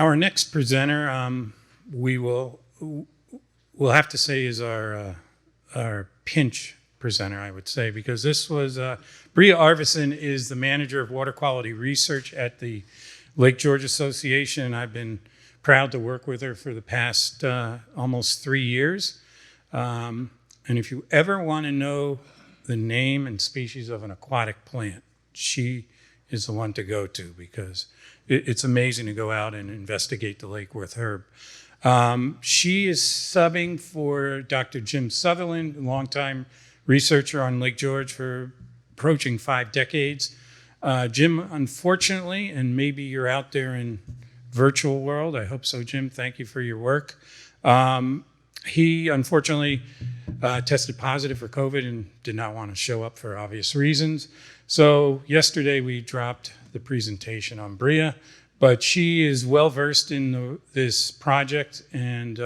Our next presenter, we'll have to say is our pinch presenter, I would say, because this was Brea Arvidson is the manager of water quality research at the Lake George Association, and I've been proud to work with her for the past almost 3 years. And if you ever want to know the name and species of an aquatic plant, she is the one to go to, because it's amazing to go out and investigate the lake with her. She is subbing for Dr. Jim Sutherland, a longtime researcher on Lake George for approaching 5 decades. Jim, unfortunately, and maybe you're out there in virtual world, I hope so, Jim, thank you for your work. He unfortunately tested positive for COVID and did not want to show up for obvious reasons. So yesterday we dropped the presentation on Brea, but she is well versed in this project, and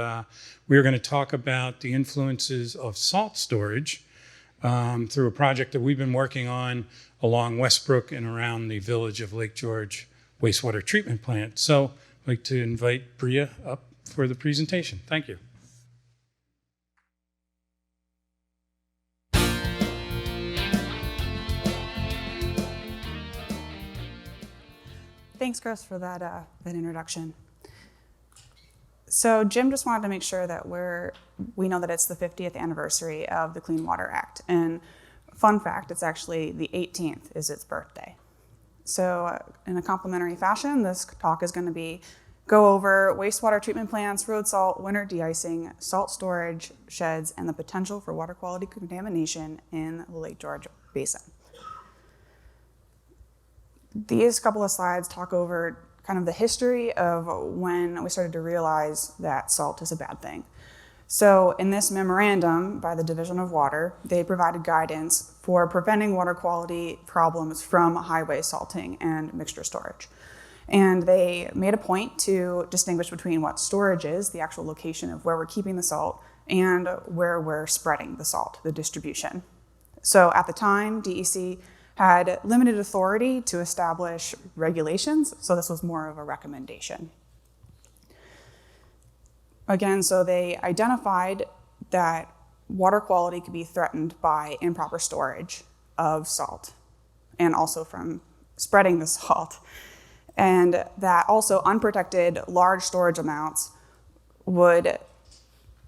we're going to talk about the influences of salt storage through a project that we've been working on along Westbrook and around the village of Lake George wastewater treatment plant. So I'd like to invite Brea up for the presentation. Thank you. Thanks, Chris, for that introduction. So Jim just wanted to make sure that we know that it's the 50th anniversary of the Clean Water Act. And fun fact, it's actually the 18th is its birthday. So in a complimentary fashion, this talk is going to go over wastewater treatment plants, road salt, winter de-icing, salt storage, sheds, and the potential for water quality contamination in the Lake George Basin. These couple of slides talk over kind of the history of when we started to realize that salt is a bad thing. So in this memorandum by the Division of Water, they provided guidance for preventing water quality problems from highway salting and mixture storage. And they made a point to distinguish between what storage is, the actual location of where we're keeping the salt, and where we're spreading the salt, the distribution. So at the time, DEC had limited authority to establish regulations, so this was more of a recommendation. Again, so they identified that water quality could be threatened by improper storage of salt and also from spreading the salt, and that also unprotected large storage amounts would,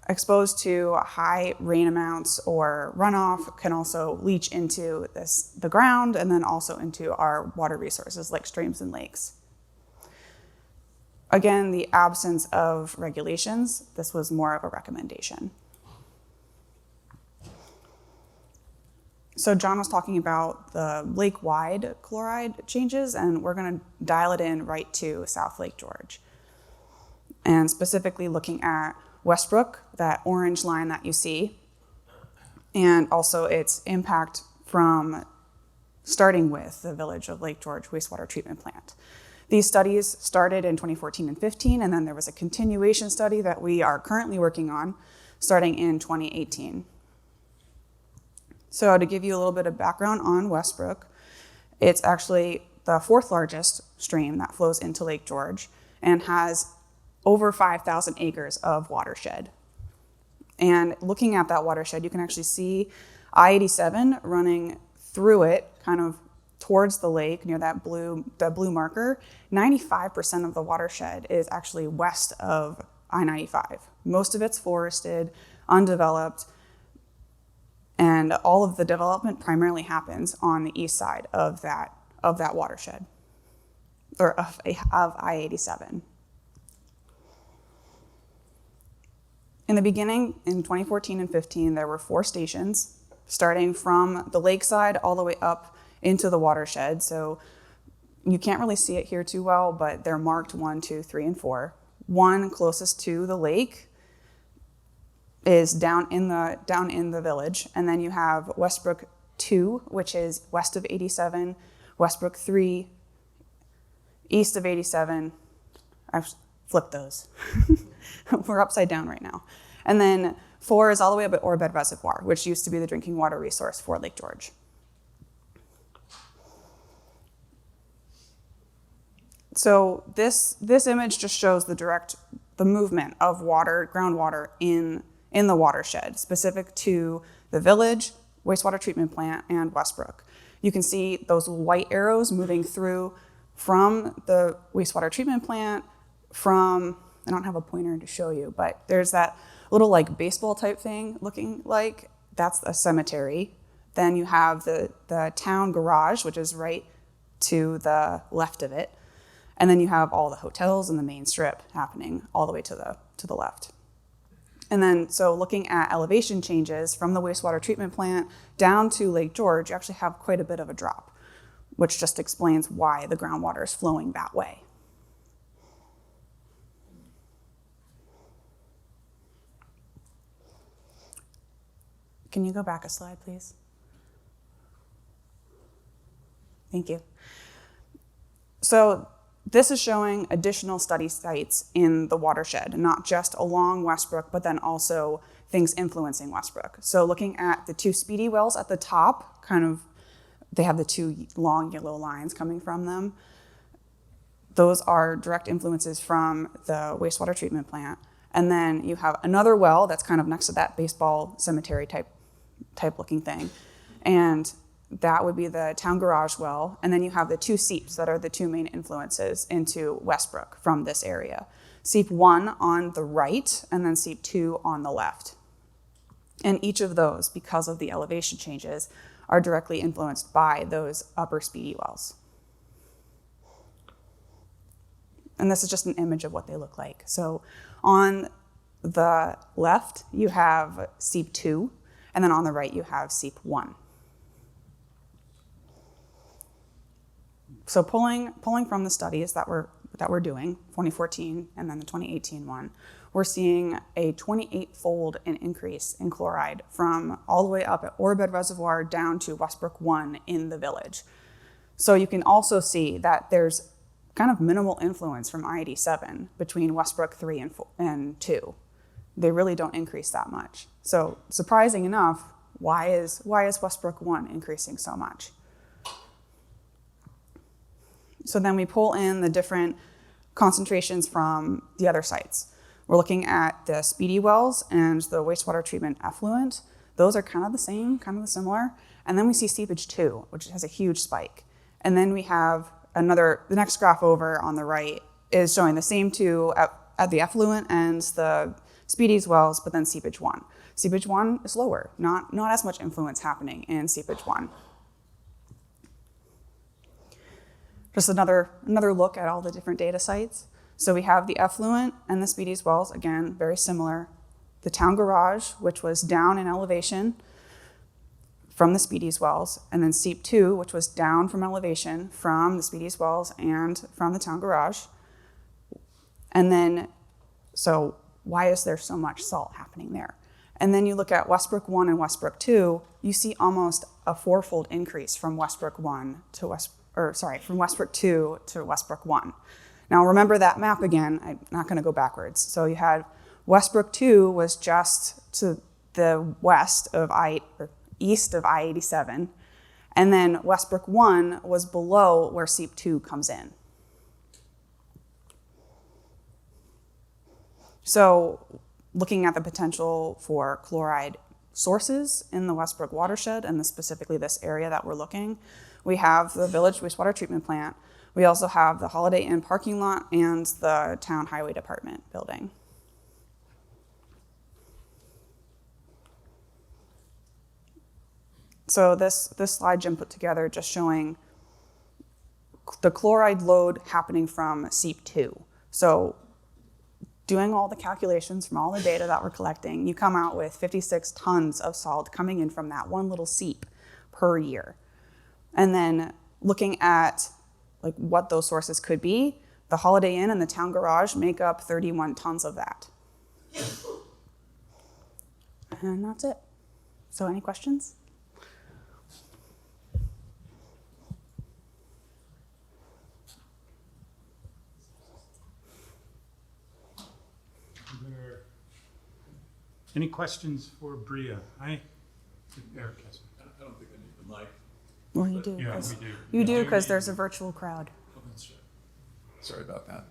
exposed to high rain amounts or runoff, can also leach into the ground and then also into our water resources like streams and lakes. Again, the absence of regulations, this was more of a recommendation. So John was talking about the lake-wide chloride changes, and we're going to dial it in right to South Lake George. And specifically looking at Westbrook, that orange line that you see, and also its impact from starting with the village of Lake George wastewater treatment plant. These studies started in 2014 and 15, and then there was a continuation study that we are currently working on starting in 2018. So to give you a little bit of background on Westbrook, it's actually the 4th largest stream that flows into Lake George and has over 5,000 acres of watershed. And looking at that watershed, you can actually see I-87 running through it, kind of towards the lake near that blue marker. 95% of the watershed is actually west of I-95. Most of it's forested, undeveloped, and all of the development primarily happens on the east side of that watershed, or of I-87. In the beginning, in 2014 and 15, there were 4 stations, starting from the lakeside all the way up into the watershed. So you can't really see it here too well, but they're marked 1, 2, 3, and 4. One closest to the lake is down in the village, and then you have Westbrook 2, which is west of 87, Westbrook 3, east of 87. I've flipped those. We're upside down right now. And then 4 is all the way up at Orbed Reservoir, which used to be the drinking water resource for Lake George. So this image just shows the movement of water, groundwater in the watershed, specific to the village, wastewater treatment plant, and Westbrook. You can see those white arrows moving through from the wastewater treatment plant, I don't have a pointer to show you, but there's that little like baseball type thing looking like, that's a cemetery. Then you have the town garage, which is right to the left of it. And then you have all the hotels and the main strip happening all the way to the left. And then, so looking at elevation changes from the wastewater treatment plant down to Lake George, you actually have quite a bit of a drop, which just explains why the groundwater is flowing that way. Can you go back a slide, please? Thank you. So this is showing additional study sites in the watershed, not just along Westbrook, but then also things influencing Westbrook. So looking at the two Speedy wells at the top, they have the two long yellow lines coming from them. Those are direct influences from the wastewater treatment plant. And then you have another well that's kind of next to that baseball cemetery type looking thing. And that would be the town garage well. And then you have the two seeps that are the two main influences into Westbrook from this area. Seep 1 on the right, and then seep 2 on the left. And each of those, because of the elevation changes, are directly influenced by those upper Speedy wells. And this is just an image of what they look like. So on the left, you have seep 2, and then on the right, you have seep 1. So pulling from the studies that we're doing, 2014 and then the 2018 one, we're seeing a 28-fold increase in chloride from all the way up at Orbed Reservoir down to Westbrook 1 in the village. So you can also see that there's kind of minimal influence from I-87 between Westbrook 3 and 2. They really don't increase that much. So surprising enough, why is Westbrook 1 increasing so much? So then we pull in the different concentrations from the other sites. We're looking at the Speedy wells and the wastewater treatment effluent. Those are kind of the same, kind of similar. And then we see seepage 2, which has a huge spike. And then we have the next graph over on the right is showing the same two at the effluent and the Speedy's wells, but then seepage 1. Seepage 1 is lower, not as much influence happening in seepage 1. Just another look at all the different data sites. So we have the effluent and the Speedy's wells, again, very similar. The town garage, which was down in elevation from the Speedy's wells, and then seep 2, which was down from elevation from the Speedy's wells and from the town garage. And then, so why is there so much salt happening there? And then you look at Westbrook 1 and Westbrook 2, you see almost a 4-fold increase from Westbrook 1 to from Westbrook 2 to Westbrook 1. Now remember that map again, I'm not gonna go backwards. So you had Westbrook 2 was just to the east of I-87, and then Westbrook 1 was below where seep 2 comes in. So looking at the potential for chloride sources in the Westbrook watershed, and specifically this area that we're looking, we have the village wastewater treatment plant. We also have the Holiday Inn parking lot and the town highway department building. So this slide Jim put together just showing the chloride load happening from seep 2. So doing all the calculations from all the data that we're collecting, you come out with 56 tons of salt coming in from that one little seep per year. And then looking at like what those sources could be, the Holiday Inn and the town garage make up 31 tons of that. And that's it. So any questions? Any questions for Brea? Eric has one. I don't think I need the mic. Well, you do. Yeah, we do. You do because there's a virtual crowd. Oh, that's right. Sorry about that.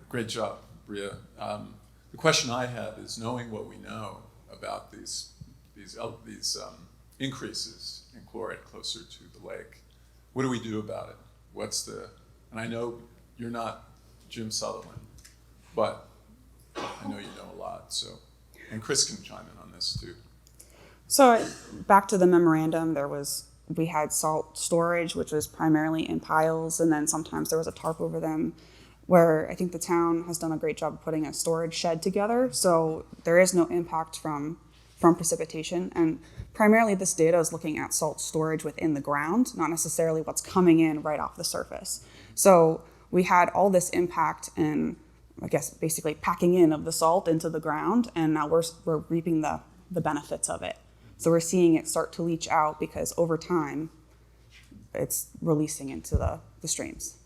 Great job, Brea. The question I have is, knowing what we know about these increases in chloride closer to the lake, what do we do about it? And I know you're not Jim Sutherland, but I know you know a lot. So, and Chris can chime in on this too. So back to the memorandum, we had salt storage, which was primarily in piles, and then sometimes there was a tarp over them, where I think the town has done a great job of putting a storage shed together. So there is no impact from precipitation. And primarily this data is looking at salt storage within the ground, not necessarily what's coming in right off the surface. So we had all this impact in, I guess, basically packing in of the salt into the ground, and now we're reaping the benefits of it. So we're seeing it start to leach out because over time, it's releasing into the streams.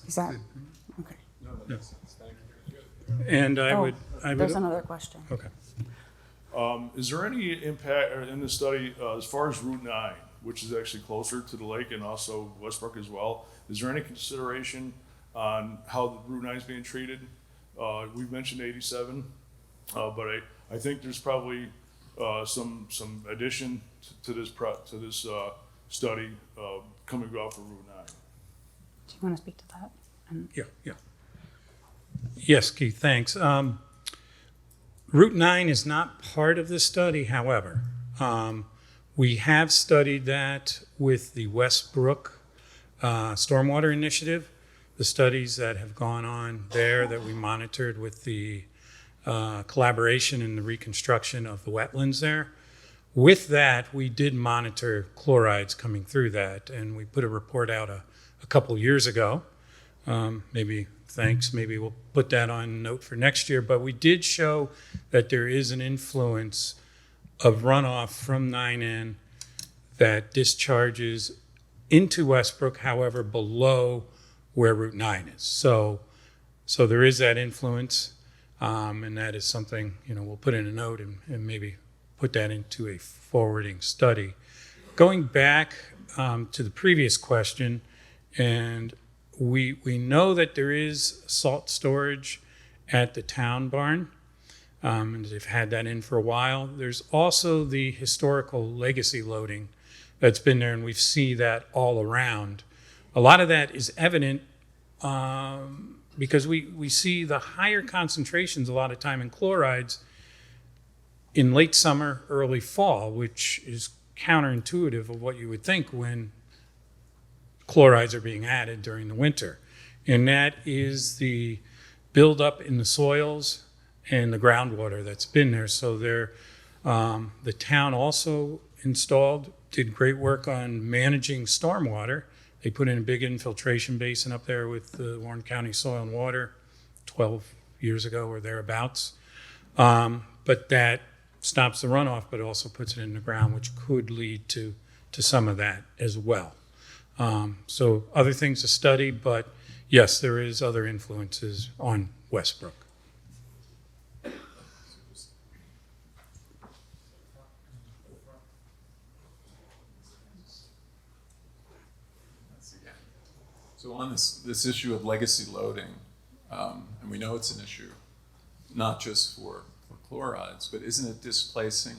Is that okay? Yes. And I would. There's another question. Okay. Is there any impact in the study as far as Route 9, which is actually closer to the lake and also Westbrook as well? Is there any consideration on how Route 9 is being treated? We've mentioned 87, but I think there's probably some addition to this study coming off of Route 9. Do you want to speak to that? Yeah. Yes, Keith, thanks. Route 9 is not part of the study, however. We have studied that with the Westbrook Stormwater Initiative, the studies that have gone on there that we monitored with the collaboration in the reconstruction of the wetlands there. With that, we did monitor chlorides coming through that, and we put a report out a couple years ago. Maybe we'll put that on note for next year, but we did show that there is an influence of runoff from 9N that discharges into Westbrook, however, below where Route 9 is. So there is that influence, and that is something, we'll put in a note and maybe put that into a forwarding study. Going back to the previous question, and we know that there is salt storage at the town barn, and they've had that in for a while. There's also the historical legacy loading that's been there, and we see that all around. A lot of that is evident because we see the higher concentrations a lot of time in chlorides in late summer, early fall, which is counterintuitive of what you would think when chlorides are being added during the winter. And that is the buildup in the soils and the groundwater that's been there. So the town also did great work on managing stormwater. They put in a big infiltration basin up there with the Warren County Soil and Water 12 years ago or thereabouts. But that stops the runoff, but also puts it in the ground, which could lead to some of that as well. So other things to study, but yes, there is other influences on Westbrook. So on this issue of legacy loading, and we know it's an issue, not just for chlorides, but isn't it displacing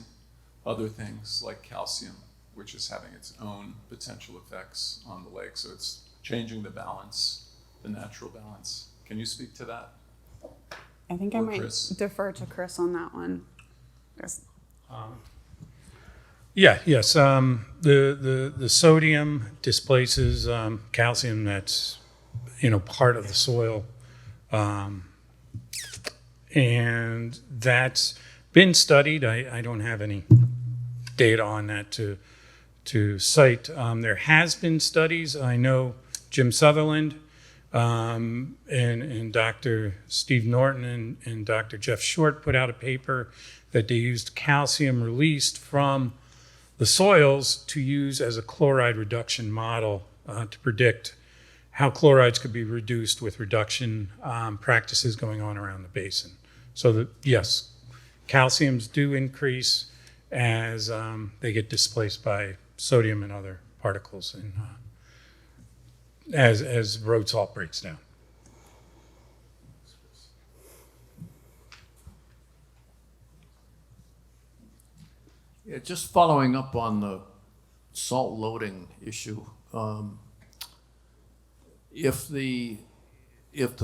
other things like calcium, which is having its own potential effects on the lake? So it's changing the balance, the natural balance. Can you speak to that? I think I might defer to Chris on that one. Yes. Yes. The sodium displaces calcium that's part of the soil, and that's been studied. I don't have any data on that to cite. There has been studies. I know Jim Sutherland and Dr. Steve Norton and Dr. Jeff Short put out a paper that they used calcium released from the soils to use as a chloride reduction model to predict how chlorides could be reduced with reduction practices going on around the basin. So yes, calciums do increase as they get displaced by sodium and other particles as road salt breaks down. Yeah, just following up on the salt loading issue. If the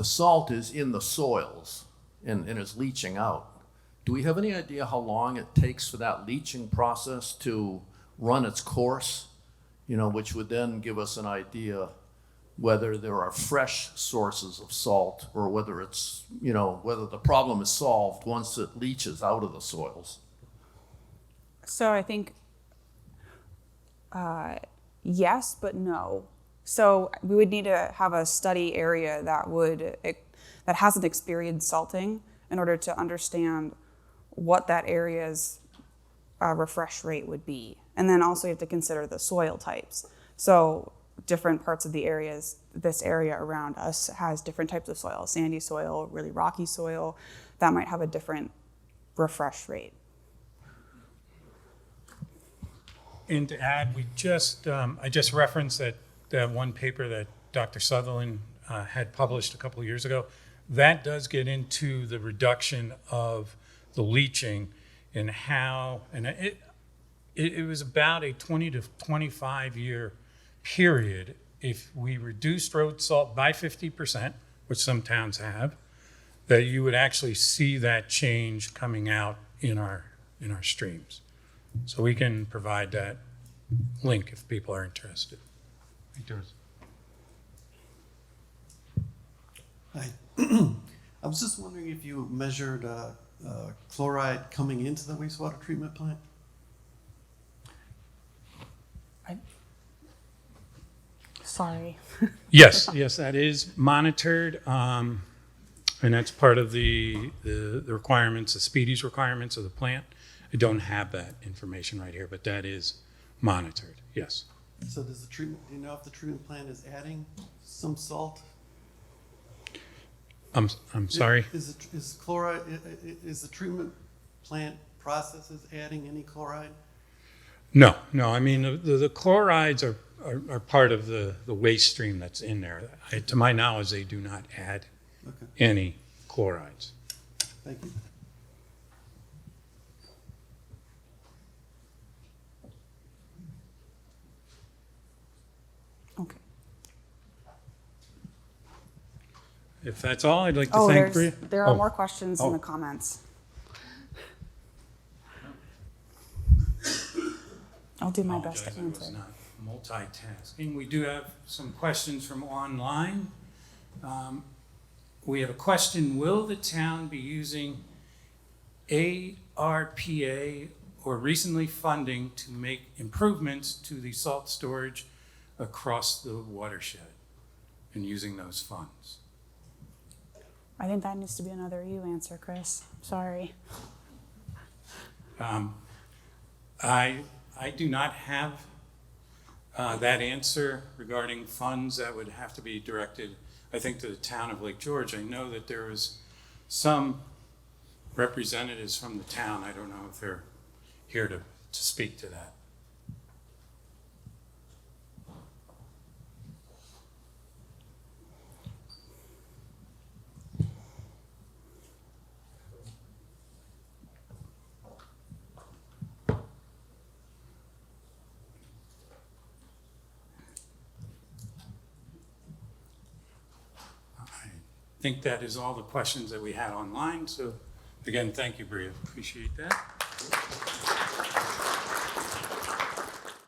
salt is in the soils and is leaching out, do we have any idea how long it takes for that leaching process to run its course? Which would then give us an idea whether there are fresh sources of salt or whether it's, whether the problem is solved once it leaches out of the soils. So I think yes, but no. So we would need to have a study area that hasn't experienced salting in order to understand what that area's refresh rate would be. And then also you have to consider the soil types. So different parts of the areas, this area around us has different types of soil, sandy soil, really rocky soil, that might have a different refresh rate. And to add, I just referenced that one paper that Dr. Sutherland had published a couple of years ago. That does get into the reduction of the leaching and how, and it was about a 20 to 25 year period. If we reduced road salt by 50%, which some towns have, that you would actually see that change coming out in our streams. So we can provide that link if people are interested. Hi. I was just wondering if you measured chloride coming into the wastewater treatment plant? Sorry. Yes, that is monitored, and that's part of the requirements, the speedies requirements of the plant. I don't have that information right here, but that is monitored, yes. So do you know if the treatment plant is adding some salt? I'm sorry? Is the treatment plant processes adding any chloride? No, I mean, the chlorides are part of the waste stream that's in there. To my knowledge, they do not add any chlorides. Thank you. Okay. If that's all, I'd like to thank Brea. There are more questions in the comments. I'll do my best to I was answer. not multitasking. We do have some questions from online. We have a question: will the town be using ARPA or recently funding to make improvements to the salt storage across the watershed and using those funds? I think that needs to be another you answer, Chris. Sorry. I do not have that answer regarding funds. That would have to be directed, I think, to the town of Lake George. I know that there was some representatives from the town. I don't know if they're here to speak to that. I think that is all the questions that we had online. So again, thank you, Brea. Appreciate that.